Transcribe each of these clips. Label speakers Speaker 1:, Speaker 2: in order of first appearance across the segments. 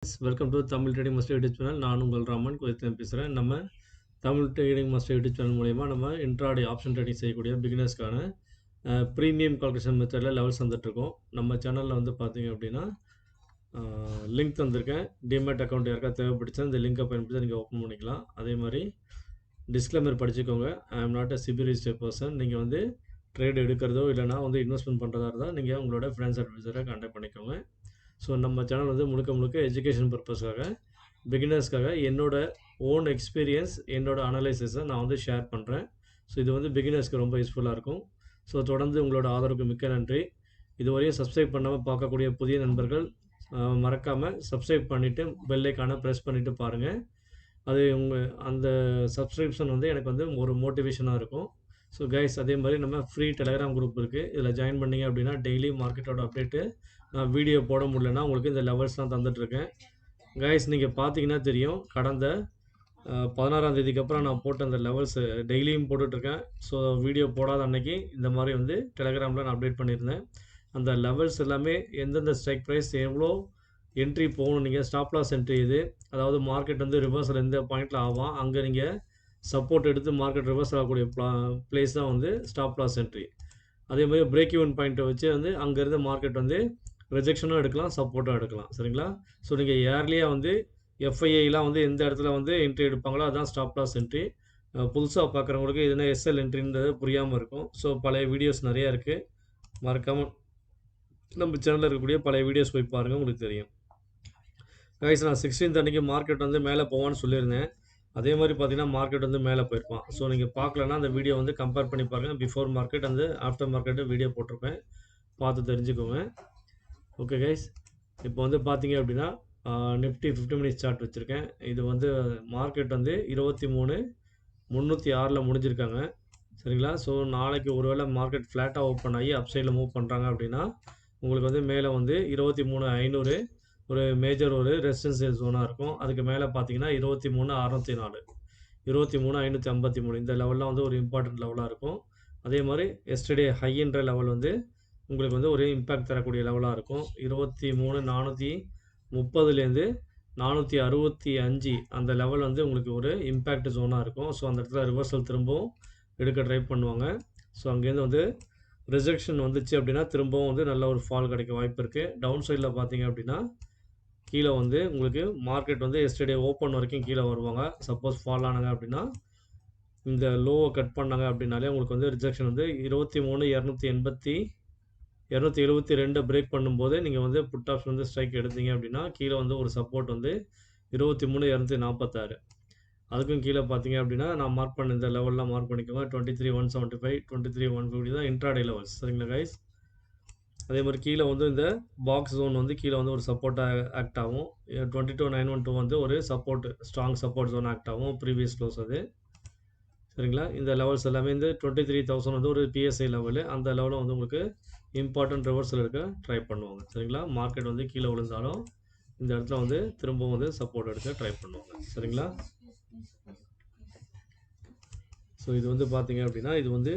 Speaker 1: Welcome to Tamil trading master YouTube channel. நான் உங்கள் ராமன் கோயத்தில் பேசுகிறேன். நம்ம Tamil trading master YouTube channel மூலயமா நம்ம இன்ட்ராடே ஆப்ஷன் ட்ரேடிங் செய்யக்கூடிய பிகினர்ஸ்க்கான ப்ரீமியம் கால்குலேஷன் மெத்தடில் லெவல்ஸ் வந்துட்டுருக்கோம். நம்ம சேனலில் வந்து பார்த்தீங்க அப்படின்னா லிங்க் தந்திருக்கேன். டிமேட் அக்கௌண்ட் யாருக்கா தேவைப்படுச்சா இந்த லிங்கை பயன்படுத்தி நீங்கள் ஓப்பன் பண்ணிக்கலாம். அதே மாதிரி டிஸ்க்ளைமர் படிச்சுக்கோங்க. I am not a SEBI registered person. நீங்கள் வந்து ட்ரேட் எடுக்கிறதோ இல்லைனா வந்து இன்வெஸ்ட்மெண்ட் பண்ணுறதா இருந்தால் நீங்கள் உங்களோட ஃபினான்ஸ் அட்வைசரை கான்டாக்ட் பண்ணிக்கோங்க. ஸோ நம்ம சேனல் வந்து முழுக்க எஜுகேஷன் பர்பஸ்க்காக பிகினர்ஸ்க்காக என்னோட ஓன் எக்ஸ்பீரியன்ஸ் என்னோட அனலைசிஸை நான் வந்து ஷேர் பண்ணுறேன். ஸோ இது வந்து பிகினர்ஸ்க்கு ரொம்ப யூஸ்ஃபுல்லாக இருக்கும். ஸோ தொடர்ந்து உங்களோட ஆதரவுக்கு மிக்க நன்றி. இதுவரையும் சப்ஸ்கிரைப் பண்ணாமல் பார்க்கக்கூடிய புதிய நண்பர்கள் மறக்காமல் சப்ஸ்கிரைப் பண்ணிவிட்டு பெல் ஐக்கானை ப்ரெஸ் பண்ணிவிட்டு பாருங்கள். அது அந்த சப்ஸ்கிரிப்ஷன் வந்து எனக்கு வந்து ஒரு மோட்டிவேஷனாக இருக்கும். ஸோ கைஸ், அதே மாதிரி நம்ம ஃப்ரீ டெலகிராம் குரூப் இருக்குது. இதில் ஜாயின் பண்ணிங்க அப்படின்னா டெய்லி மார்க்கெட்டோட அப்டேட்டு நான் வீடியோ போட முடியலன்னா உங்களுக்கு இந்த லெவல்ஸ்லாம் தந்துட்டுருக்கேன். கைஸ், நீங்கள் பார்த்தீங்கன்னா தெரியும், கடந்த 16ஆம் தேதிக்கு அப்புறம் நான் போட்ட அந்த லெவல்ஸ் டெய்லியும் போட்டுட்ருக்கேன். ஸோ வீடியோ போடாத அன்னைக்கு இந்த மாதிரி வந்து டெலகிராமில் நான் அப்டேட் பண்ணியிருந்தேன். அந்த லெவல்ஸ் எல்லாமே எந்தெந்த ஸ்ட்ரைக் ப்ரைஸ் எவ்வளோ என்ட்ரி போகணும், நீங்கள் ஸ்டாப் லாஸ் என்ட்ரி இது, அதாவது மார்க்கெட் வந்து ரிவர்ஸில் எந்த பாயிண்டில் ஆகும் அங்கே நீங்கள் சப்போர்ட் எடுத்து மார்க்கெட் ரிவர்ஸ் ஆகக்கூடிய பிளேஸ் தான் வந்து ஸ்டாப் லாஸ் என்ட்ரி. அதே மாதிரி பிரேக் ஈவன் பாயிண்ட்டை வச்சு வந்து அங்கேருந்து மார்க்கெட் வந்து ரிஜெக்ஷனும் எடுக்கலாம், சப்போர்ட்டும் எடுக்கலாம். சரிங்களா? ஸோ நீங்கள் ஏர்லியாக வந்து எஃப்ஐஐலாம் வந்து எந்த இடத்துல வந்து என்ட்ரி எடுப்பாங்களோ அதுதான் ஸ்டாப் லாஸ் என்ட்ரி. புதுசாக பார்க்குறவங்களுக்கு இதுனா எஸ்எல் என்ட்ரின்றது புரியாமல் இருக்கும். ஸோ பழைய வீடியோஸ் நிறையா இருக்குது, மறக்காமல் நம்ம சேனலில் இருக்கக்கூடிய பழைய வீடியோஸ் போய் பாருங்கள், உங்களுக்கு தெரியும். கைஸ், நான் 16th அன்றைக்கி மார்க்கெட் வந்து மேலே போவான்னு சொல்லியிருந்தேன். அதே மாதிரி பார்த்தீங்கன்னா மார்க்கெட் வந்து மேலே போயிருப்பான். ஸோ நீங்கள் பார்க்கலன்னா அந்த வீடியோ வந்து கம்பேர் பண்ணி பாருங்கள். பிஃபோர் மார்க்கெட் அந்த ஆஃப்டர் மார்க்கெட்டு வீடியோ போட்டிருப்பேன், பார்த்து தெரிஞ்சுக்கோங்க. ஓகே கைஸ், இப்போ வந்து பார்த்தீங்க அப்படின்னா நிஃப்டி 50 மினிட்ஸ் சார்ட் வச்சுருக்கேன். இது வந்து மார்க்கெட் வந்து 23,306 முடிஞ்சிருக்காங்க. சரிங்களா? ஸோ நாளைக்கு ஒருவேளை மார்க்கெட் ஃப்ளாட்டாக ஓப்பன் ஆகி அப்சைடில் மூவ் பண்ணுறாங்க அப்படின்னா உங்களுக்கு வந்து மேலே வந்து 23,500 ஒரு மேஜர் ஒரு ரெசிஸ்டன்ஸ் ஜோனாக இருக்கும். அதுக்கு மேலே பார்த்தீங்கன்னா 23,604, 23,553 இந்த லெவலில் வந்து ஒரு இம்பார்ட்டன்ட் லெவலாக இருக்கும். அதே மாதிரி எஸ்டர்டே ஹைன்ற லெவல் வந்து உங்களுக்கு வந்து ஒரு இம்பேக்ட் தரக்கூடிய லெவலாக இருக்கும். 23,430லேருந்து 465 அந்த லெவல் வந்து உங்களுக்கு ஒரு இம்பேக்ட் ஜோனாக இருக்கும். ஸோ அந்த இடத்துல ரிவர்சல் திரும்பவும் எடுக்க ட்ரை பண்ணுவாங்க. ஸோ அங்கேருந்து வந்து ரிஜெக்ஷன் வந்துச்சு அப்படின்னா திரும்பவும் வந்து நல்ல ஒரு ஃபால் கிடைக்க வாய்ப்பு இருக்குது. டவுன் சைடில் பார்த்தீங்க அப்படின்னா கீழே வந்து உங்களுக்கு மார்க்கெட் வந்து எஸ்டர்டே ஓப்பன் வரைக்கும் கீழே வருவாங்க. சப்போஸ் ஃபால் ஆனாங்க அப்படின்னா இந்த லோவை கட் பண்ணாங்க அப்படின்னாலே உங்களுக்கு வந்து ரிஜெக்ஷன் வந்து 23,272 பிரேக் பண்ணும்போது நீங்கள் வந்து புட் ஆப்ஷன் வந்து ஸ்ட்ரைக் எடுத்தீங்க அப்படின்னா கீழே வந்து ஒரு சப்போர்ட் வந்து 23,246. அதுக்கும் கீழே பார்த்தீங்க அப்படின்னா நான் மார்க் பண்ண இந்த லெவல்லாம் மார்க் பண்ணிக்கோங்க. 23,175, 23,150 தான் இன்ட்ராடே லெவல்ஸ். சரிங்களா கைஸ்? அதே மாதிரி கீழே வந்து இந்த பாக்ஸ் ஜோன் வந்து கீழே வந்து ஒரு சப்போர்ட்டாக ஆக்ட் ஆகும். 22,912 வந்து ஒரு support, strong support zone act ஆகும், ப்ரீவியஸ் க்ளோஸ் அது. சரிங்களா? இந்த லெவல்ஸ் எல்லாமே இந்த 23,000 வந்து ஒரு பிஎஸ்ஐ லெவலு. அந்த லெவலில் வந்து உங்களுக்கு இம்பார்ட்டன்ட் ரிவர்சல் எடுக்க ட்ரை பண்ணுவாங்க. சரிங்களா? மார்க்கெட் வந்து கீழே விழுந்தாலும் இந்த இடத்துல வந்து திரும்பவும் வந்து சப்போர்ட் எடுக்க ட்ரை பண்ணுவாங்க. சரிங்களா? ஸோ இது வந்து பார்த்தீங்க அப்படின்னா இது வந்து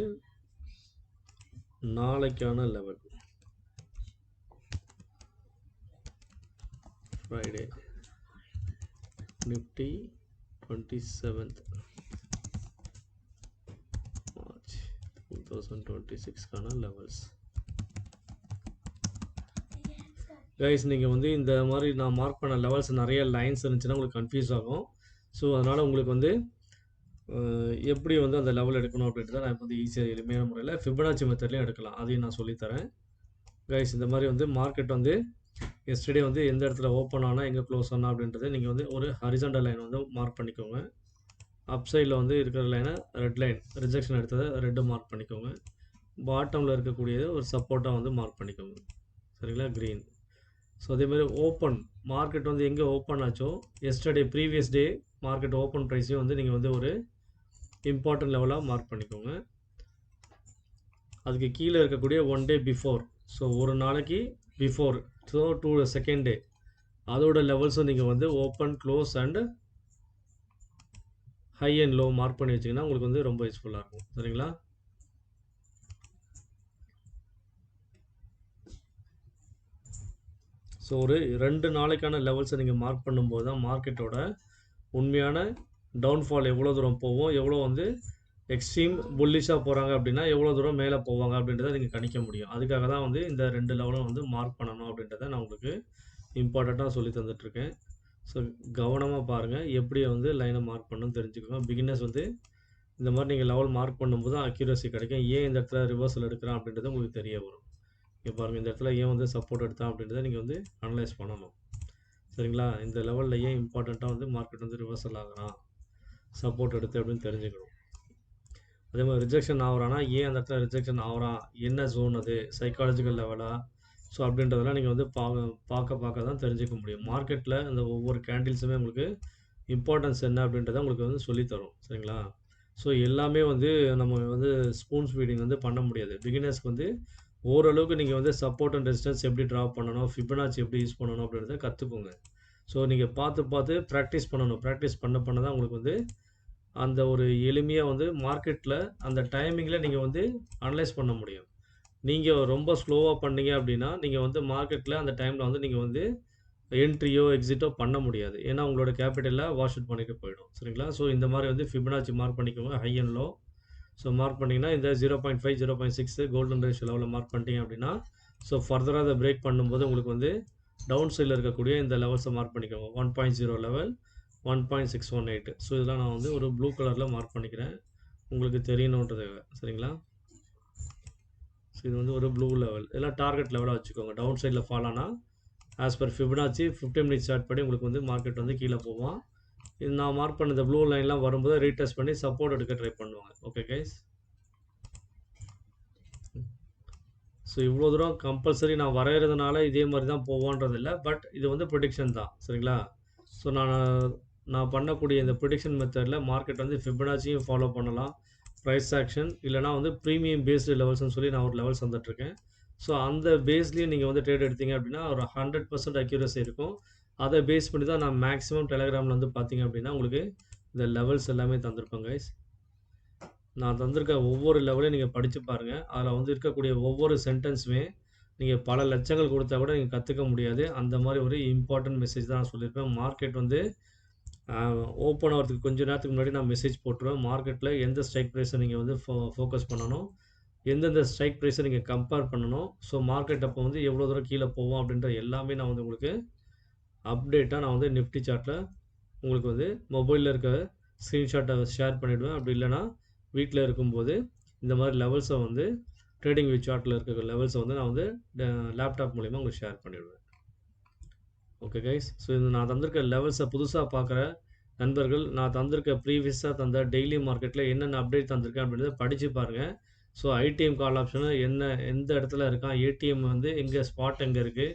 Speaker 1: நாளைக்கான level, Friday, Nifty 27th March 2026க்கான லெவல்ஸ். கைஸ், நீங்கள் வந்து இந்த மாதிரி நான் மார்க் பண்ண லெவல்ஸ் நிறைய லைன்ஸ் இருந்துச்சுன்னா உங்களுக்கு கன்ஃபியூஸ் ஆகும். ஸோ அதனால் உங்களுக்கு வந்து எப்படி வந்து அந்த லெவல் எடுக்கணும் அப்படின்றத நான் இப்போ வந்து ஈஸியாக எளிமையான முறையில் ஃபிபனாச்சி மெத்தட்லேயும் எடுக்கலாம், அதையும் நான் சொல்லித்தரேன். கைஸ், இந்த மாதிரி வந்து மார்க்கெட் வந்து எஸ்டர்டே வந்து எந்த இடத்துல ஓப்பன் ஆனால் எங்கே க்ளோஸ் ஆனால் அப்படின்றத நீங்கள் வந்து ஒரு ஹரிசாண்டல் லைன் வந்து மார்க் பண்ணிக்கோங்க. அப் சைடில் வந்து இருக்கிற லைனை ரெட் லைன், ரிஜெக்ஷன் எடுத்ததை ரெட்டு மார்க் பண்ணிக்கோங்க. பாட்டமில் இருக்கக்கூடியது ஒரு சப்போர்ட்டாக வந்து மார்க் பண்ணிக்கோங்க. சரிங்களா? க்ரீன். ஸோ அதேமாதிரி ஓப்பன் மார்க்கெட் வந்து எங்கே ஓப்பன் ஆச்சோ yesterday previous day market open ப்ரைஸையும் வந்து நீங்கள் வந்து ஒரு இம்பார்ட்டன்ட் லெவலாக மார்க் பண்ணிக்கோங்க. அதுக்கு கீழே இருக்கக்கூடிய 1 day பிஃபோர், ஸோ ஒரு நாளைக்கு பிஃபோர், ஸோ 2 செகண்ட் டே அதோட லெவல்ஸும் நீங்கள் வந்து open, close and high and low mark பண்ணி வச்சிங்கன்னா உங்களுக்கு வந்து ரொம்ப யூஸ்ஃபுல்லாக இருக்கும். சரிங்களா? ஸோ ஸோ ஒரு 2 நாளைக்கான லெவல்ஸை நீங்கள் மார்க் பண்ணும்போது தான் மார்க்கெட்டோட உண்மையான டவுன்ஃபால் எவ்வளோ தூரம் போகும், எவ்வளோ வந்து எக்ஸ்ட்ரீம் புல்லிஷாக போகிறாங்க அப்படின்னா எவ்வளோ தூரம் மேலே போவாங்க அப்படின்றத நீங்கள் கணிக்க முடியும். அதுக்காக தான் வந்து இந்த 2 லெவலும் வந்து மார்க் பண்ணணும் அப்படின்றத நான் உங்களுக்கு இம்பார்ட்டண்ட்டாக சொல்லி தந்துட்டுருக்கேன். ஸோ கவனமாக பாருங்கள், எப்படி வந்து லைனை மார்க் பண்ணணும்னு தெரிஞ்சுக்கோங்க. பிகினர்ஸ் வந்து இந்த மாதிரி நீங்கள் லெவல் மார்க் பண்ணும்போது தான் அக்யூரசி கிடைக்கும். ஏன் இந்த இடத்துல ரிவர்சல் எடுக்கிறான் அப்படின்றது உங்களுக்கு தெரிய வரும். இங்கே பாருங்கள், இந்த இடத்துல ஏன் வந்து சப்போர்ட் எடுத்தான் அப்படின்றத நீங்கள் வந்து அனலைஸ் பண்ணணும். சரிங்களா? இந்த லெவலில் ஏன் இம்பார்ட்டண்ட்டாக வந்து மார்க்கெட் வந்து ரிவர்சல் ஆகுறான், சப்போர்ட் எடுத்து அப்படின்னு தெரிஞ்சுக்கணும். அதே மாதிரி ரிஜெக்ஷன் ஆகுறான்னா ஏன் அந்த இடத்துல ரிஜெக்ஷன் ஆகுறான், என்ன ஜோன் அது, சைக்காலஜிக்கல் லெவலா, ஸோ அப்படின்றதெல்லாம் நீங்கள் வந்து பார்க்க தான் தெரிஞ்சுக்க முடியும். மார்க்கெட்டில் அந்த ஒவ்வொரு கேண்டில்ஸுமே உங்களுக்கு இம்பார்ட்டன்ஸ் என்ன அப்படின்றத உங்களுக்கு வந்து சொல்லித்தரும். சரிங்களா? ஸோ எல்லாமே வந்து நம்ம வந்து ஸ்பூன் ஃபீடிங் வந்து பண்ண முடியாது. பிகினர்ஸ்க்கு வந்து ஓரளவுக்கு நீங்கள் வந்து சப்போர்ட் அண்ட் ரெசிஸ்டன்ஸ் எப்படி ட்ரா பண்ணணும், ஃபிபனாச்சி எப்படி யூஸ் பண்ணணும் அப்படின்றத கற்றுக்கோங்க. ஸோ நீங்கள் பார்த்து ப்ராக்டிஸ் பண்ணணும். ப்ராக்டிஸ் பண்ண தான் உங்களுக்கு வந்து அந்த ஒரு எளிமையாக வந்து மார்க்கெட்டில் அந்த டைமிங்கில் நீங்கள் வந்து அனலைஸ் பண்ண முடியும். நீங்கள் ரொம்ப ஸ்லோவாக பண்ணீங்க அப்படின்னா நீங்கள் வந்து மார்க்கெட்டில் அந்த டைமில் வந்து நீங்கள் வந்து என்ட்ரியோ எக்ஸிட்டோ பண்ண முடியாது. ஏன்னா உங்களோட கேபிட்டலில் வாஷ் அவுட் பண்ணிட்டு போயிடும். சரிங்களா? ஸோ இந்த மாதிரி வந்து ஃபிபனாச்சி மார்க் பண்ணிக்கோங்க, high and low. So mark பண்ணிங்கன்னா இந்த 0.5 0.6 கோல்டன் ரேஷியோ லெவலில் மார்க் பண்ணிட்டீங்க அப்படின்னா ஸோ ஃபர்தராக அதை பிரேக் பண்ணும்போது உங்களுக்கு வந்து டவுன் சைடில் இருக்கக்கூடிய இந்த லெவல்ஸை மார்க் பண்ணிக்கோங்க. 1.0 லெவல், 1.618. ஸோ இதெல்லாம் நான் வந்து ஒரு ப்ளூ கலரில் மார்க் பண்ணிக்கிறேன், உங்களுக்கு தெரியணுன்றது. சரிங்களா? ஸோ இது வந்து ஒரு ப்ளூ லெவல், இதெல்லாம் டார்கெட் லெவலாக வச்சுக்கோங்க. டவுன் சைடில் ஃபால் ஆனால் as per Fibonacci 15 minutes chart படி உங்களுக்கு வந்து மார்க்கெட் வந்து கீழே போவான். இது நான் மார்க் பண்ண இந்த ப்ளூ லைன்லாம் வரும்போது ரீடெஸ்ட் பண்ணி சப்போர்ட் எடுக்க ட்ரை பண்ணுவாங்க. Okay guys? ஸோ இவ்வளோ தூரம் கம்பல்சரி நான் வரைகிறதுனால இதே மாதிரி தான் போவோன்றது இல்லை, பட் இது வந்து ப்ரிடிக்ஷன் தான். சரிங்களா? ஸோ நான் பண்ணக்கூடிய இந்த ப்ரிடிக்ஷன் மெத்தடில் மார்க்கெட் வந்து ஃபிபனாச்சியும் ஃபாலோ பண்ணலாம், ப்ரைஸ் ஆக்ஷன் இல்லைனா வந்து ப்ரீமியம் பேஸ்டு லெவல்ஸ்னு சொல்லி நான் ஒரு லெவல்ஸ் வந்துட்டுருக்கேன். ஸோ அந்த பேஸ்லேயும் நீங்கள் வந்து ட்ரேட் எடுத்தீங்க அப்படின்னா ஒரு 100% அக்யூரசி இருக்கும். அதை பேஸ் பண்ணி தான் நான் மேக்ஸிமம் டெலகிராமில் வந்து பார்த்தீங்க அப்படின்னா உங்களுக்கு இந்த லெவல்ஸ் எல்லாமே தந்திருப்பேன் கைஸ். நான் தந்திருக்க ஒவ்வொரு லெவலையும் நீங்கள் படித்து பாருங்கள். அதில் வந்து இருக்கக்கூடிய ஒவ்வொரு சென்டென்ஸுமே நீங்கள் பல லட்சங்கள் கொடுத்தா கூட நீங்கள் கற்றுக்க முடியாது. அந்த மாதிரி ஒரு இம்பார்ட்டன்ட் மெசேஜ் தான் நான் சொல்லியிருப்பேன். மார்க்கெட் வந்து ஓப்பன் ஆகிறதுக்கு கொஞ்சம் நேரத்துக்கு முன்னாடி நான் மெசேஜ் போட்டுருவேன். மார்க்கெட்டில் எந்த ஸ்ட்ரைக் ப்ரைஸை நீங்கள் வந்து ஃபோக்கஸ் பண்ணணும், எந்தெந்த ஸ்ட்ரைக் ப்ரைஸை நீங்கள் கம்பேர் பண்ணணும், ஸோ மார்க்கெட் அப்போ வந்து எவ்வளோ தூரம் கீழே போவோம் அப்படின்ற எல்லாமே நான் வந்து உங்களுக்கு அப்டேட்டாக நான் வந்து நிஃப்டி சார்ட்டில் உங்களுக்கு வந்து மொபைலில் இருக்க ஸ்க்ரீன்ஷாட்டை ஷேர் பண்ணிவிடுவேன். அப்படி இல்லைனா வீட்டில் இருக்கும்போது இந்த மாதிரி லெவல்ஸை வந்து ட்ரேடிங் வியூ சார்ட்டில் இருக்க லெவல்ஸை வந்து நான் வந்து லேப்டாப் மூலிமா உங்களுக்கு ஷேர் பண்ணிவிடுவேன். Okay guys? ஸோ இது நான் தந்திருக்க லெவல்ஸை புதுசாக பார்க்குற நண்பர்கள் நான் தந்திருக்க ப்ரீவியஸாக தந்த டெய்லி மார்க்கெட்டில் என்னென்ன அப்டேட் தந்திருக்கேன் அப்படின்றத படித்து பாருங்கள். ஸோ ஐடிஎம் கால் ஆப்ஷனு எந்த இடத்துல இருக்கான், ஏடிஎம் வந்து எங்கே ஸ்பாட் எங்கே இருக்குது,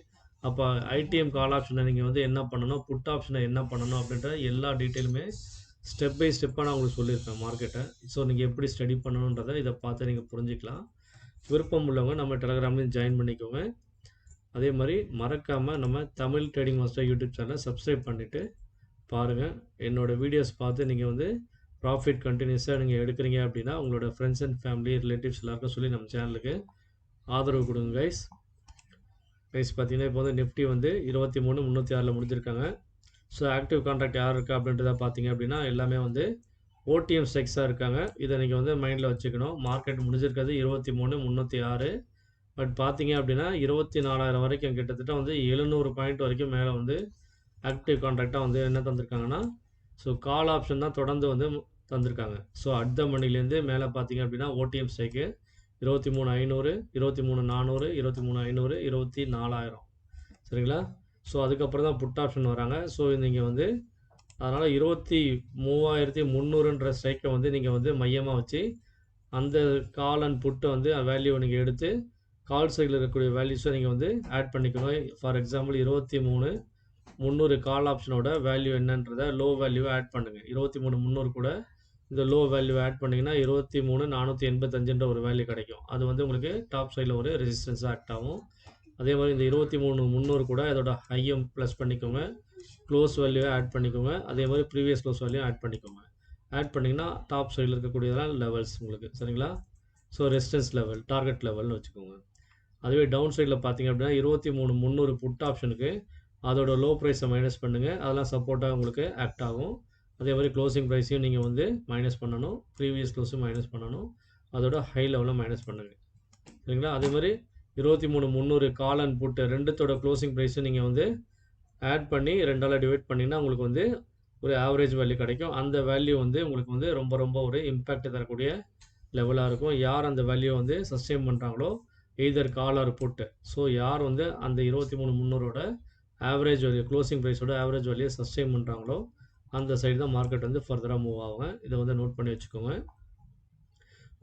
Speaker 1: அப்போ ஐடிஎம் கால் ஆப்ஷனை நீங்கள் வந்து என்ன பண்ணணும், புட் ஆப்ஷனை என்ன பண்ணணும் அப்படின்ற எல்லா டீட்டெயிலுமே ஸ்டெப் பை ஸ்டெப்பாக நான் உங்களுக்கு சொல்லியிருப்பேன் மார்க்கெட்டை. ஸோ நீங்கள் எப்படி ஸ்டடி பண்ணணுன்றதை இதை பார்த்து நீங்கள் புரிஞ்சிக்கலாம். விருப்பம் உள்ளவங்க நம்ம டெலகிராம்லேயும் ஜாயின் பண்ணிக்கோங்க. அதே மாதிரி மறக்காமல் நம்ம தமிழ் ட்ரேடிங் மாஸ்டர் யூடியூப் சேனலை சப்ஸ்கிரைப் பண்ணிவிட்டு பாருங்கள். என்னோடய வீடியோஸ் பார்த்து நீங்கள் வந்து ப்ராஃபிட் கண்டினியூஸாக நீங்கள் எடுக்கிறீங்க அப்படின்னா உங்களோட ஃப்ரெண்ட்ஸ் அண்ட் ஃபேமிலி ரிலேட்டிவ்ஸ் எல்லாருக்கும் சொல்லி நம்ம சேனலுக்கு ஆதரவு கொடுங்க கைஸ். பார்த்தீங்கன்னா இப்போ வந்து நிஃப்டி வந்து 23,306 முடிஞ்சிருக்காங்க. ஸோ ஆக்டிவ் கான்ட்ராக்ட் யார் இருக்கா அப்படின்றத பார்த்தீங்க அப்படின்னா எல்லாமே வந்து ஓடிஎம் ஸ்ட்ரைக்ஸாக இருக்காங்க. இதை நீங்கள் வந்து மைண்டில் வச்சுக்கணும். மார்க்கெட் முடிஞ்சிருக்கிறது 23,306. பட் பார்த்தீங்க அப்படின்னா 24,000 வரைக்கும் கிட்டத்தட்ட வந்து 700 பாயிண்ட் வரைக்கும் மேலே வந்து ஆக்டிவ் கான்ட்ராக்டாக வந்து என்ன தந்திருக்காங்கன்னா ஸோ கால் ஆப்ஷன் தான் தொடர்ந்து வந்து தந்திருக்காங்க. ஸோ அடுத்த மணிலேருந்து மேலே பார்த்தீங்க அப்படின்னா ஓடிஎம் ஸ்ட்ரைக்கு 23,500, 23,400, 23,500, 24,000. சரிங்களா? ஸோ அதுக்கப்புறம் தான் புட் ஆப்ஷன் வராங்க. ஸோ நீங்கள் வந்து அதனால் 23,300ன்ற ஸ்ட்ரைக்கை வந்து நீங்கள் வந்து மையமாக வச்சு அந்த கால் அண்ட் புட்டை வந்து வேல்யூவை நீங்கள் எடுத்து கால் சைடில் இருக்கக்கூடிய வேல்யூஸை நீங்கள் வந்து ஆட் பண்ணிக்கோங்க. ஃபார் எக்ஸாம்பிள் 23,300 கால் ஆப்ஷனோட வேல்யூ என்னன்றதை லோ வேல்யூவை ஆட் பண்ணுங்கள். 23,300 கூட இந்த லோ வேல்யூவை ஆட் பண்ணிங்கன்னா 23,485ன்ற ஒரு வேல்யூ கிடைக்கும். அது வந்து உங்களுக்கு டாப் சைடில் ஒரு ரெசிஸ்டன்ஸாக ஆக்ட் ஆகும். அதே மாதிரி இந்த 23,300 கூட அதோட ஹையும் ப்ளஸ் பண்ணிக்கோங்க, க்ளோஸ் வேல்யூவை ஆட் பண்ணிக்கோங்க, அதே மாதிரி ப்ரீவியஸ் க்ளோஸ் வேல்யூ ஆட் பண்ணிக்கோங்க. ஆட் பண்ணிங்கன்னா டாப் சைடில் இருக்கக்கூடியதெல்லாம் லெவல்ஸ் உங்களுக்கு. சரிங்களா? ஸோ ரெசிஸ்டன்ஸ் லெவல், டார்கெட் லெவல்னு வச்சுக்கோங்க. அதுவே டவுன் சைடில் பார்த்தீங்க அப்படின்னா 23,300 புட் ஆப்ஷனுக்கு அதோட லோ ப்ரைஸை மைனஸ் பண்ணுங்கள். அதெல்லாம் சப்போர்ட்டாக உங்களுக்கு ஆக்ட் ஆகும். அதே மாதிரி க்ளோசிங் ப்ரைஸையும் நீங்கள் வந்து மைனஸ் பண்ணணும். ப்ரீவியஸ் க்ளோஸும் மைனஸ் பண்ணணும். அதோட ஹை லெவலில் மைனஸ் பண்ணுங்கள். சரிங்களா? அதே மாதிரி 23,300 கால் அண்ட் புட்டு ரெண்டுத்தோட க்ளோசிங் ப்ரைஸும் நீங்கள் வந்து ஆட் பண்ணி 2ஆல் டிவைட் பண்ணிங்கன்னா உங்களுக்கு வந்து ஒரு ஆவரேஜ் வேல்யூ கிடைக்கும். அந்த வேல்யூ வந்து உங்களுக்கு வந்து ரொம்ப ரொம்ப ஒரு இம்பேக்ட் தரக்கூடிய லெவலாக இருக்கும். யார் அந்த வேல்யூ வந்து சஸ்டெயின் பண்ணுறாங்களோ either call or put. So யார் வந்து அந்த 23,300ஓட ஆவரேஜ் வேல்யூ க்ளோசிங் ப்ரைஸோட ஆவரேஜ் வேல்யூ சஸ்டெயின் பண்ணுறாங்களோ அந்த சைடு தான் மார்க்கெட் வந்து ஃபர்தராக மூவ் ஆகும். இதை வந்து நோட் பண்ணி வச்சுக்கோங்க.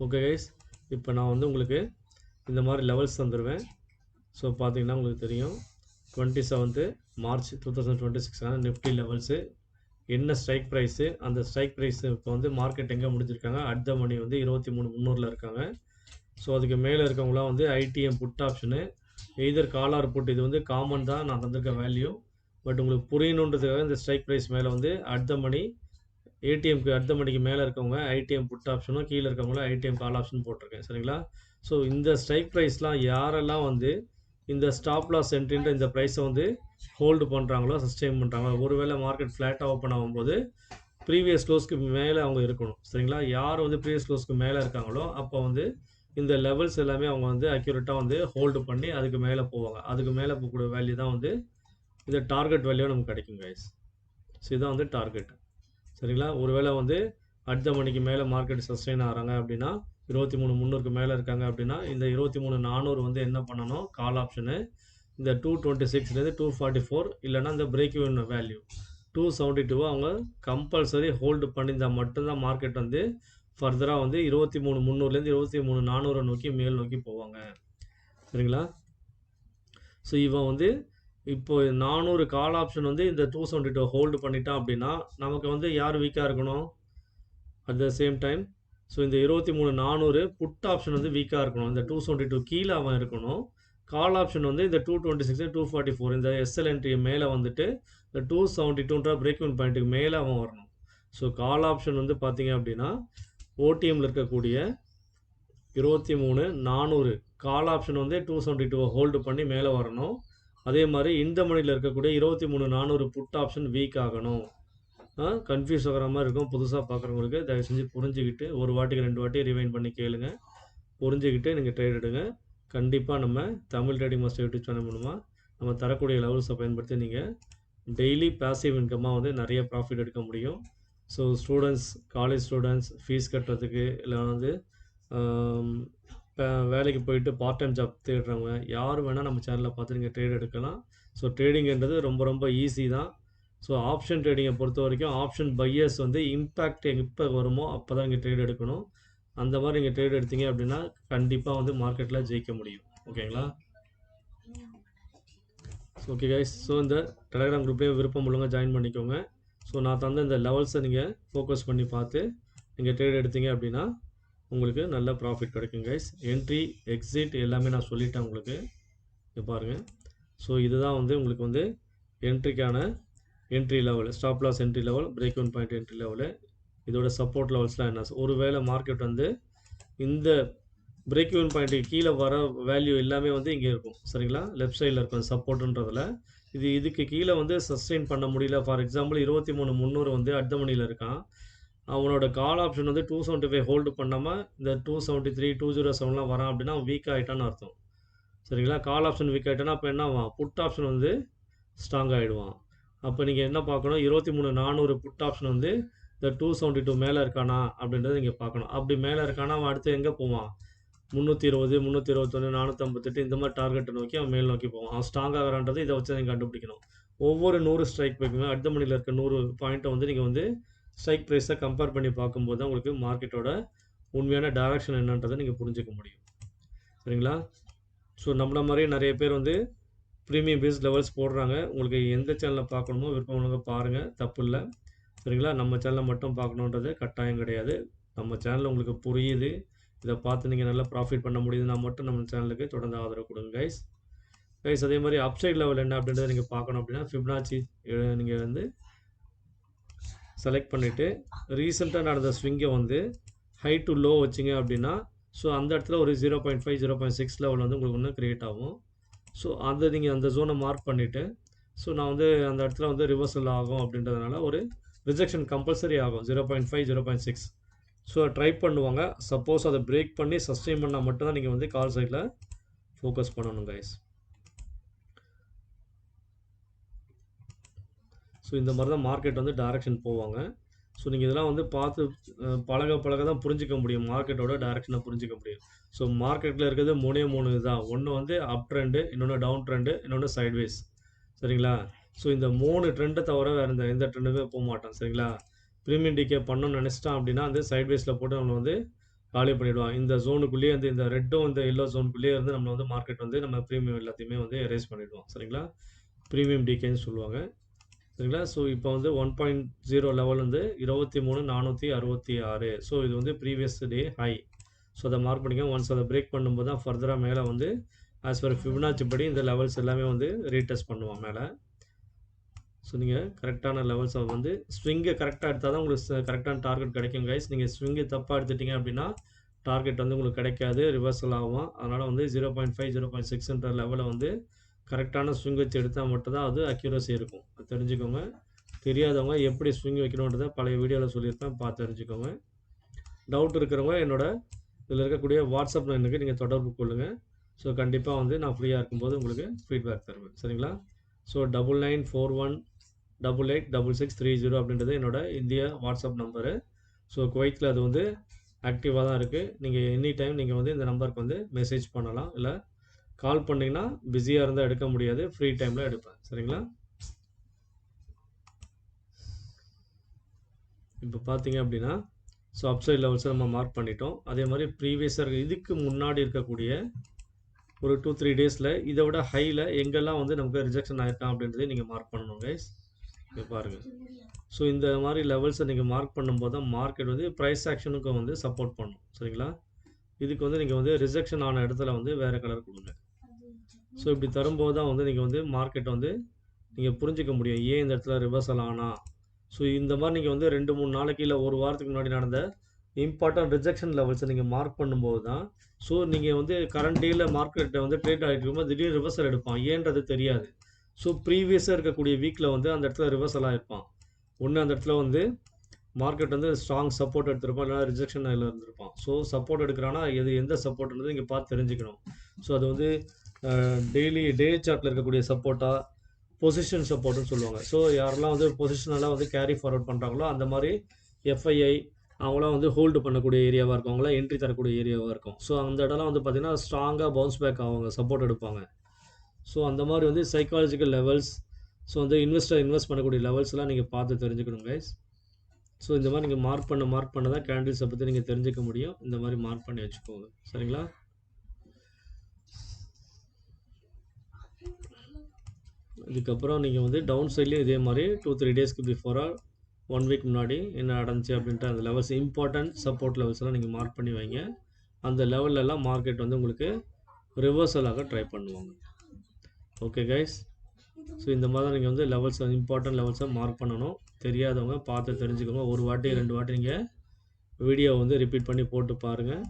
Speaker 1: ஓகே கைஸ், இப்போ நான் வந்து உங்களுக்கு இந்த மாதிரி லெவல்ஸ் தந்துடுவேன். ஸோ பார்த்தீங்கன்னா உங்களுக்கு தெரியும் 27th March 2026 நிஃப்டி லெவல்ஸு என்ன ஸ்ட்ரைக் ப்ரைஸு, அந்த ஸ்ட்ரைக் ப்ரைஸ் இப்போ வந்து மார்க்கெட் எங்கே முடிஞ்சிருக்காங்க, அட் த மணி வந்து 23,300 இருக்காங்க. ஸோ அதுக்கு மேலே இருக்கவங்களாம் வந்து ஐடிஎம் புட் ஆப்ஷனு எய்தர் கால் ஆர் புட். இது வந்து காமன் தான் நான் தந்திருக்க வேல்யூ. பட் உங்களுக்கு புரியணுன்றதுக்காக இந்த ஸ்ட்ரைக் ப்ரைஸ் மேலே வந்து at the money ஏடிஎம்க்கு at the மணிக்கு மேலே இருக்கவங்க ஐடிஎம் புட் ஆப்ஷனும் கீழே இருக்கவங்களும் ஐடிஎம் கால் ஆப்ஷன் போட்டிருக்கேன். சரிங்களா? ஸோ இந்த ஸ்ட்ரைக் ப்ரைஸ்லாம் யாரெல்லாம் வந்து இந்த ஸ்டாப் லாஸ் என்ட்ரின்ற இந்த ப்ரைஸை வந்து ஹோல்டு பண்ணுறாங்களோ சஸ்டெயின் பண்ணுறாங்களோ, ஒருவேளை மார்க்கெட் ஃப்ளாட்டாக ஓப்பன் ஆகும்போது ப்ரீவியஸ் க்ளோஸ்க்கு மேலே அவங்க இருக்கணும். சரிங்களா? யார் வந்து ப்ரீவியஸ் க்ளோஸ்க்கு மேலே இருக்காங்களோ அப்போ வந்து இந்த லெவல்ஸ் எல்லாமே அவங்க வந்து அக்யூரேட்டாக வந்து ஹோல்டு பண்ணி அதுக்கு மேலே போவாங்க. அதுக்கு மேலே போகக்கூடிய வேல்யூ தான் வந்து இந்த டார்கெட் வேல்யூ நமக்கு கிடைக்கும் கைஸ். ஸோ இதுதான் வந்து டார்கெட். சரிங்களா? ஒருவேளை வந்து அட் த மணிக்கு மேலே மார்க்கெட் சஸ்டெயின் ஆகிறாங்க அப்படின்னா 23,300க்கு மேலே இருக்காங்க அப்படின்னா இந்த 23,400 வந்து என்ன பண்ணணும், கால் ஆப்ஷனு இந்த 226லேருந்து 244 இல்லைனா இந்த பிரேக் ஈவன் வேல்யூ 272 அவங்க கம்பல்சரி ஹோல்டு பண்ணியிருந்தால் மட்டும்தான் மார்க்கெட் வந்து ஃபர்தராக வந்து 23,300லேருந்து 23,400 நோக்கி மேல் நோக்கி போவாங்க. சரிங்களா? ஸோ இவன் வந்து இப்போ 400 கால் ஆப்ஷன் வந்து இந்த 272 ஹோல்டு பண்ணிட்டான் அப்படின்னா நமக்கு வந்து யார் வீக்காக இருக்கணும் at the same time. So இந்த 23,400 புட் ஆப்ஷன் வந்து வீக்காக இருக்கணும். இந்த 272 கீழே அவன் இருக்கணும். கால் ஆப்ஷன் வந்து இந்த 226 244 இந்த எஸ்எல் என்ட்ரி மேலே வந்துட்டு இந்த 272ன்ற பிரேக் இன் பாயிண்ட்டுக்கு மேலே அவன் வரணும். ஸோ கால் ஆப்ஷன் வந்து பார்த்தீங்க அப்படின்னா ஓடிஎம்மில் இருக்கக்கூடிய 23,400 கால் ஆப்ஷன் வந்து 272 ஹோல்டு பண்ணி மேலே வரணும். அதே மாதிரி இந்த மணியில் இருக்கக்கூடிய 23,400 புட் ஆப்ஷன் வீக் ஆகணும். கன்ஃபியூஸ் ஆகிற மாதிரி இருக்கும் புதுசாக பார்க்குறவங்களுக்கு. தயவு செஞ்சு புரிஞ்சுக்கிட்டு ஒரு வாட்டிக்கு 2 வாட்டி ரிவைண்ட் பண்ணி கேளுங்க. புரிஞ்சுக்கிட்டு நீங்கள் ட்ரேட் எடுங்க. கண்டிப்பாக நம்ம Tamil trading master YouTube channel மூலமாக நம்ம தரக்கூடிய லெவல்ஸை பயன்படுத்தி நீங்கள் டெய்லி பேசிவ் இன்கமாக வந்து நிறைய ப்ராஃபிட் எடுக்க முடியும். So students, college students fees கட்டுறதுக்கு இல்லை வந்து வேலைக்கு போயிட்டு பார்ட் டைம் ஜாப் தேடுறவங்க யார் வேணால் நம்ம சேனலில் பார்த்து நீங்கள் ட்ரேட் எடுக்கலாம். ஸோ ட்ரேடிங்கிறது ரொம்ப ரொம்ப ஈஸி தான். ஸோ ஆப்ஷன் ட்ரேடிங்கை பொறுத்த வரைக்கும் ஆப்ஷன் பையர்ஸ் வந்து இம்பேக்ட் எப்போ வருமோ அப்போ தான் நீங்கள் ட்ரேட் எடுக்கணும். அந்த மாதிரி நீங்கள் ட்ரேட் எடுத்தீங்க அப்படின்னா கண்டிப்பாக வந்து மார்க்கெட்டில் ஜெயிக்க முடியும். ஓகேங்களா? ஓகே கைஸ், ஸோ இந்த டெலகிராம் குரூப்லேயே விருப்பம் உள்ளவங்க ஜாயின் பண்ணிக்கோங்க. ஸோ நான் தந்த இந்த லெவல்ஸை நீங்கள் ஃபோக்கஸ் பண்ணி பார்த்து நீங்கள் ட்ரேட் எடுத்தீங்க அப்படின்னா உங்களுக்கு நல்ல ப்ராஃபிட் கிடைக்கும் கைஸ். என்ட்ரி எக்ஸிட் எல்லாமே நான் சொல்லிட்டேன் உங்களுக்கு. இது பாருங்கள். ஸோ இதுதான் வந்து உங்களுக்கு வந்து என்ட்ரிக்கான entry level, stop loss entry level, break one point entry level, இதோட சப்போர்ட் லெவல்ஸ்லாம் என்ன. ஒருவேளை மார்க்கெட் வந்து இந்த பிரேக் ஈவன் பாயிண்ட்டுக்கு கீழே வர வேல்யூ எல்லாமே வந்து இங்கே இருக்கும். சரிங்களா? லெஃப்ட் சைடில் இருக்கும் சப்போர்ட்டுன்றதில். இதுக்கு கீழே வந்து சஸ்டெயின் பண்ண முடியல. ஃபார் எக்ஸாம்பிள் 23,300 வந்து அட் த மணியில் இருக்கான். அவனோட கால் ஆப்ஷன் வந்து 275 ஹோல்டு பண்ணாமல் இந்த 273 207லாம் வரான் அப்படின்னா அவன் வீக் ஆகிட்டான்னு அர்த்தம். சரிங்களா? கால் ஆப்ஷன் வீக் ஆகிட்டானா அப்போ என்ன ஆகும், புட் ஆப்ஷன் வந்து ஸ்ட்ராங் ஆகிடுவான். அப்போ நீங்கள் என்ன பார்க்கணும், 23,400 புட் ஆப்ஷன் வந்து இந்த 272 மேலே இருக்கானா அப்படின்றத நீங்கள் பார்க்கணும். அப்படி மேலே இருக்கானா அவன் அடுத்து எங்கே போவான், 320 321 458 இந்த மாதிரி டார்கெட்டை நோக்கி அவன் மேல் நோக்கி போவான். அவன் ஸ்ட்ராங் ஆகிறான்றது இதை வச்சு நீங்கள் கண்டுபிடிக்கணும். ஒவ்வொரு 100 ஸ்ட்ரைக் ப்ரைக்குமே அடுத்த மணியில் இருக்க 100 பாயிண்ட்டை வந்து நீங்கள் வந்து ஸ்ட்ரைக் ப்ரைஸை கம்பேர் பண்ணி பார்க்கும்போது தான் உங்களுக்கு மார்க்கெட்டோட உண்மையான டைரக்ஷன் என்னன்றதை நீங்கள் புரிஞ்சிக்க முடியும். சரிங்களா? ஸோ நம்மள மாதிரியே நிறைய பேர் வந்து ப்ரீமியம் பேஸ் லெவல்ஸ் போடுறாங்க. உங்களுக்கு எந்த சேனலில் பார்க்கணுமோ விருப்பம் உள்ளவங்க பாருங்கள், தப்பு இல்லை. சரிங்களா? நம்ம சேனலில் மட்டும் பார்க்கணுன்றது கட்டாயம் கிடையாது. நம்ம சேனலில் உங்களுக்கு புரியுது, இதை பார்த்து நீங்கள் நல்லா ப்ராஃபிட் பண்ண முடியுதுன்னா மட்டும் நம்ம சேனலுக்கு தொடர்ந்து ஆதரவு கொடுங்க கைஸ். அதே மாதிரி அப்சைட் லெவல் என்ன அப்படின்றத நீங்கள் பார்க்கணும் அப்படின்னா ஃபிப்னாச்சி நீங்கள் வந்து செலக்ட் பண்ணிவிட்டு ரீசெண்டாக நடந்த ஸ்விங்கை வந்து ஹை டு லோ வச்சிங்க அப்படின்னா ஸோ அந்த இடத்துல ஒரு 0.5 0.6 லெவல் வந்து உங்களுக்கு ஒன்று க்ரியேட் ஆகும். ஸோ அதை நீங்கள் அந்த ஜோனை மார்க் பண்ணிவிட்டு, ஸோ நான் வந்து அந்த இடத்துல வந்து ரிவர்சல் ஆகும் அப்படின்றதுனால ஒரு ரிஜெக்ஷன் கம்பல்சரி ஆகும் 0.5 0.6. ஸோ ட்ரை பண்ணுவாங்க. சப்போஸ் அதை பிரேக் பண்ணி சஸ்டெயின் பண்ணால் மட்டும்தான் நீங்கள் வந்து கால் சைடில் ஃபோக்கஸ் பண்ணணும் கைஸ். ஸோ இந்த மாதிரி தான் மார்க்கெட் வந்து டைரக்ஷன் போவாங்க. ஸோ நீங்கள் இதெல்லாம் வந்து பார்த்து பழக தான் புரிஞ்சிக்க முடியும், மார்க்கெட்டோட டைரக்ஷனை புரிஞ்சிக்க முடியும். ஸோ மார்க்கெட்டில் இருக்கிறது 3 இதுதான். ஒன்று வந்து அப் ட்ரெண்டு, இன்னொன்று டவுன் ட்ரெண்டு, இன்னொன்று சைட்வேஸ். சரிங்களா? ஸோ இந்த 3 ட்ரெண்டை தவிர வேறு எந்த ட்ரெண்டுமே போக மாட்டான். சரிங்களா? ப்ரீமியம் டிகே பண்ணணும்னு நினச்சிட்டான் அப்படின்னா வந்து சைட்வேஸில் போட்டு நம்மளை வந்து காலி பண்ணிவிடுவான். இந்த ஜோனுக்குள்ளேயே வந்து இந்த ரெட்டும் இந்த எல்லோ ஜோனுக்குள்ளேயே இருந்து நம்மளை வந்து மார்க்கெட் வந்து நம்ம ப்ரீமியம் எல்லாத்தையுமே வந்து எரேஸ் பண்ணிவிடுவோம். சரிங்களா? ப்ரீமியம் டிகேன்னு சொல்லுவாங்க. சரிங்களா? ஸோ இப்போ வந்து 1.0 லெவல் வந்து 23,466. ஸோ இது வந்து ப்ரீவியஸ் டே ஹை. ஸோ அதை மார்க் பண்ணிக்க. ஒன்ஸ் அதை பிரேக் பண்ணும்போது தான் ஃபர்தராக மேலே வந்து ஆஸ் பர் ஃபிபனாச்சி படி இந்த லெவல்ஸ் எல்லாமே வந்து ரீடெஸ்ட் பண்ணுவோம் மேலே. ஸோ நீங்கள் கரெக்டான லெவல்ஸை வந்து ஸ்விங்கை கரெக்டாக எடுத்தால் தான் உங்களுக்கு கரெக்டான டார்கெட் கிடைக்கும் கைஸ். நீங்கள் ஸ்விங்கை தப்பாக எடுத்துட்டிங்க அப்படின்னா டார்கெட் வந்து உங்களுக்கு கிடைக்காது, ரிவர்சல் ஆகும். அதனால் வந்து 0.5 0.6ன்ற லெவலை வந்து கரெக்டான ஸ்விங் வச்சு எடுத்தால் மட்டும்தான் அது அக்யூரசி இருக்கும். அது தெரிஞ்சுக்கோங்க. தெரியாதவங்க எப்படி ஸ்விங் வைக்கணுன்றதை பழைய வீடியோவில் சொல்லியிருப்பேன், பார்த்து தெரிஞ்சுக்கோங்க. டவுட் இருக்கிறவங்க என்னோட இதில் இருக்கக்கூடிய வாட்ஸ்அப் நம்பருக்கு நீங்கள் தொடர்பு கொள்ளுங்கள். ஸோ கண்டிப்பாக வந்து நான் ஃப்ரீயாக இருக்கும்போது உங்களுக்கு ஃபீட்பேக் தருவேன். சரிங்களா? ஸோ 9941886630 அப்படின்றது என்னோட இந்திய வாட்ஸ்அப் நம்பரு. ஸோ குவைத்தில் அது வந்து ஆக்டிவாக தான் இருக்குது. நீங்கள் எனி டைம் நீங்கள் வந்து இந்த நம்பருக்கு வந்து மெசேஜ் பண்ணலாம், இல்லை கால் பண்ணிங்கன்னா பிஸியாக இருந்தால் எடுக்க முடியாது, ஃப்ரீ டைமில் எடுப்பேன். சரிங்களா? இப்போ பார்த்தீங்க அப்படின்னா ஸோ அப்சைட் லெவல்ஸை நம்ம மார்க் பண்ணிட்டோம். அதே மாதிரி ப்ரீவியஸாக இதுக்கு முன்னாடி இருக்கக்கூடிய ஒரு 2-3 டேஸில் இதை விட ஹையில் எங்கெல்லாம் வந்து நமக்கு ரிஜெக்ஷன் ஆகிருக்கான் அப்படின்றதே நீங்கள் மார்க் பண்ணணும் கைஸ். இங்கே பாருங்கள். ஸோ இந்த மாதிரி லெவல்ஸை நீங்கள் மார்க் பண்ணும்போது தான் மார்க்கெட் வந்து ப்ரைஸ் ஆக்ஷனுக்கு வந்து சப்போர்ட் பண்ணும். சரிங்களா? இதுக்கு வந்து நீங்கள் வந்து ரிஜெக்ஷன் ஆன இடத்துல வந்து வேறு கலர் கொடுங்க. ஸோ இப்படி தரும்போது தான் வந்து நீங்கள் வந்து மார்க்கெட்டை வந்து நீங்கள் புரிஞ்சிக்க முடியும், ஏன் இந்த இடத்துல ரிவர்சல் ஆனால். ஸோ இந்த மாதிரி நீங்கள் வந்து 2-3 நாளைக்கு இல்லை ஒரு வாரத்துக்கு முன்னாடி நடந்த இம்பார்ட்டன்ட் ரிஜெக்ஷன் லெவல்ஸை நீங்கள் மார்க் பண்ணும்போது தான் ஸோ நீங்கள் வந்து கரண்ட் டேயில் மார்க்கெட்டை வந்து ட்ரேட் ஆகிட்டு இருக்கும்போது திடீர்னு ரிவர்சல் எடுப்பான், ஏன்றது தெரியாது. ஸோ ப்ரீவியஸாக இருக்கக்கூடிய வீக்கில் வந்து அந்த இடத்துல ரிவர்சல் ஆகிருப்பான். ஒன்று அந்த இடத்துல வந்து மார்க்கெட் வந்து ஸ்ட்ராங் சப்போர்ட் எடுத்திருப்பான், இல்லைனா ரிஜெக்ஷன் அதில் இருந்திருப்பான். ஸோ சப்போர்ட் எடுக்கிறான்னா எந்த சப்போர்ட்ன்றது இங்கே பார்த்து தெரிஞ்சுக்கணும். ஸோ அது வந்து டெய்லி டே சார்ட்டில் இருக்கக்கூடிய சப்போர்ட்டா, பொசிஷன் சப்போர்ட்டுன்னு சொல்லுவாங்க. ஸோ யாரெல்லாம் வந்து பொசிஷனெல்லாம் வந்து கேரி ஃபார்வர்ட் பண்ணுறாங்களோ அந்த மாதிரி எஃப்ஐஐ அவங்களாம் வந்து ஹோல்டு பண்ணக்கூடிய ஏரியாவாக இருக்கும், அவங்களாம் என்ட்ரி தரக்கூடிய ஏரியாவாக இருக்கும். ஸோ அந்த இடம்லாம் வந்து பார்த்திங்கன்னா ஸ்ட்ராங்காக பவுன்ஸ் பேக் ஆவாங்க, சப்போர்ட் எடுப்பாங்க. ஸோ அந்த மாதிரி வந்து சைக்காலஜிக்கல் லெவல்ஸ், ஸோ வந்து இன்வெஸ்ட் பண்ணக்கூடிய லெவல்ஸ்லாம் நீங்கள் பார்த்து தெரிஞ்சுக்கணும் கைஸ். ஸோ இந்த மாதிரி நீங்கள் மார்க் பண்ண தான் கேண்டில்ஸை பற்றி நீங்கள் தெரிஞ்சுக்க முடியும். இந்த மாதிரி மார்க் பண்ணி வச்சுக்கோங்க. சரிங்களா? இதுக்கப்புறம் நீங்கள் வந்து டவுன் சைட்லேயும் இதே மாதிரி 2-3 டேஸ்க்கு பிஃபோராக 1 வீக் முன்னாடி என்ன நடந்துச்சு அப்படின்ட்டு அந்த லெவல்ஸ் இம்பார்ட்டன்ட் சப்போர்ட் லெவல்ஸ்லாம் நீங்கள் மார்க் பண்ணி வைங்க. அந்த லெவல்லலாம் மார்க்கெட் வந்து உங்களுக்கு ரிவர்சலாக ட்ரை பண்ணுவாங்க. Okay guys. ஸோ இந்த மாதிரி நீங்கள் வந்து லெவல்ஸ் இம்பார்ட்டன்ட் லெவல்ஸை மார்க் பண்ணணும். தெரியாதவங்க பார்த்து தெரிஞ்சுக்கோங்க. ஒரு வாட்டி 2 வாட்டி நீங்கள் வீடியோ வந்து ரிப்பீட் பண்ணி போட்டு பாருங்கள்.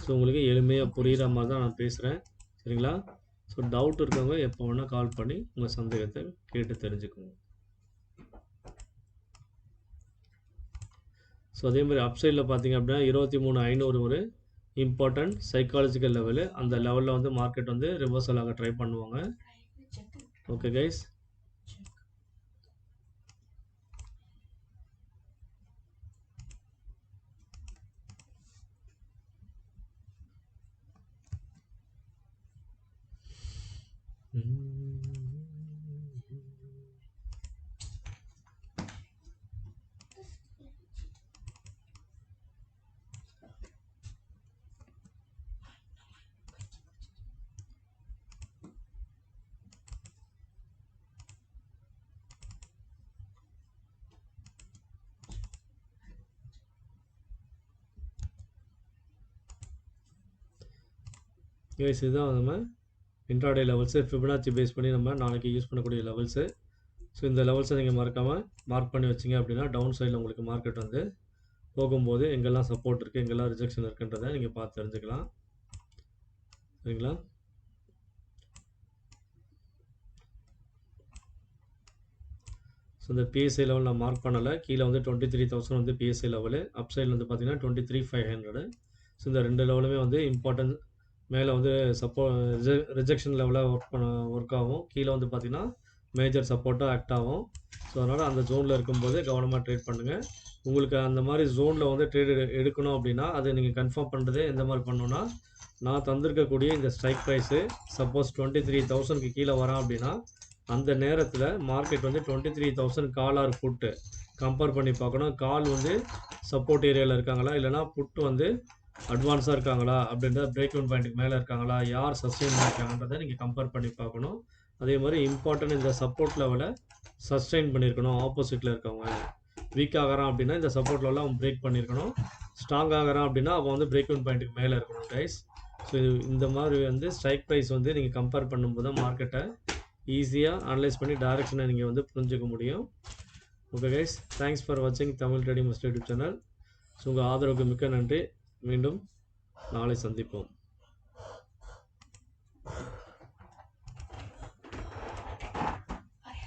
Speaker 1: ஸோ உங்களுக்கு எளிமையாக புரிகிற மாதிரி தான் நான் பேசுகிறேன். சரிங்களா? ஸோ டவுட் இருக்கவங்க எப்போ வேணால் கால் பண்ணி உங்கள் சந்தேகத்தை கேட்டு தெரிஞ்சுக்கோங்க. ஸோ அதே மாதிரி அப்சைடில் பார்த்தீங்க அப்படின்னா 23,500 ஒரு இம்பார்ட்டன்ட் சைக்காலஜிக்கல் லெவலு. அந்த லெவலில் வந்து மார்க்கெட் வந்து ரிவர்சலாக ட்ரை பண்ணுவாங்க. Okay guys. கைஸ் இதுதான் நம்ம இன்ட்ராடே லெவல்ஸு ஃபிபனாச்சி பேஸ் பண்ணி நம்ம நாளைக்கு யூஸ் பண்ணக்கூடிய லெவல்ஸு. ஸோ இந்த லெவல்ஸை நீங்கள் மறக்காமல் மார்க் பண்ணி வச்சிங்க அப்படின்னா டவுன் சைடில் உங்களுக்கு மார்க்கெட் வந்து போகும்போது எங்கெல்லாம் சப்போர்ட் இருக்குது, எங்கெல்லாம் ரிஜெக்ஷன் இருக்குன்றதை நீங்கள் பார்த்து தெரிஞ்சுக்கலாம். சரிங்களா? ஸோ இந்த பிஎஸ்ஐ லெவல் நான் மார்க் பண்ணலை. கீழே வந்து 23,000 வந்து பிஎஸ்ஐ லெவலு, அப்சைடில் வந்து பார்த்தீங்கன்னா 23,500. ஸோ இந்த 2 லெவலுமே வந்து இம்பார்ட்டன்ட். மேலே வந்து ரிஜெக்ஷன் லெவலாக ஒர்க் ஆகும். கீழே வந்து பார்த்தீங்கன்னா மேஜர் சப்போர்ட்டாக ஆக்ட் ஆகும். ஸோ அதனால் அந்த ஜோனில் இருக்கும்போது கவனமாக ட்ரேட் பண்ணுங்கள். உங்களுக்கு அந்த மாதிரி ஜோனில் வந்து ட்ரேட் எடுக்கணும் அப்படின்னா அதை நீங்கள் கன்ஃபார்ம் பண்ணுறது எந்த மாதிரி பண்ணணுன்னா, நான் தந்திருக்கக்கூடிய இந்த ஸ்ட்ரைக் ப்ரைஸு சப்போஸ் 23,000க்கு கீழே வரான் அப்படின்னா அந்த நேரத்தில் மார்க்கெட் வந்து 23,000 கால் ஆர் புட்டு கம்பேர் பண்ணி பார்க்கணும். கால் வந்து சப்போர்ட் ஏரியாவில் இருக்காங்களா, இல்லைனா புட்டு வந்து அட்வான்ஸாக இருக்காங்களா அப்படின்றத பிரேக் அவுட் பாயிண்ட்டுக்கு மேலே இருக்காங்களா, யார் சஸ்டெயின் பண்ணியிருக்காங்கன்றதை நீங்கள் கம்பேர் பண்ணி பார்க்கணும். அதே மாதிரி இம்பார்ட்டன்ட் இந்த சப்போர்ட் லெவலை சஸ்டெயின் பண்ணியிருக்கணும். ஆப்போசிட்டில் இருக்கவங்க வீக் ஆகிறான் அப்படின்னா இந்த சப்போர்ட் லெவலில் அவன் பிரேக் பண்ணியிருக்கணும். ஸ்ட்ராங் ஆகிறான் அப்படின்னா அவன் வந்து பிரேக் அவுட் பாயிண்ட்டுக்கு மேலே இருக்கணும் கைஸ். ஸோ இந்த மாதிரி வந்து ஸ்ட்ரைக் ப்ரைஸ் வந்து நீங்கள் கம்பேர் பண்ணும்போது தான் மார்க்கெட்டை ஈஸியாக அனலைஸ் பண்ணி டைரக்ஷனை நீங்கள் வந்து புரிஞ்சுக்க முடியும். ஓகே கைஸ், தேங்க்ஸ் ஃபார் வாட்சிங் Tamil trading master YouTube channel. So உங்கள் ஆதரவுக்கு மிக்க நன்றி. மீண்டும் நாளை சந்திப்போம்.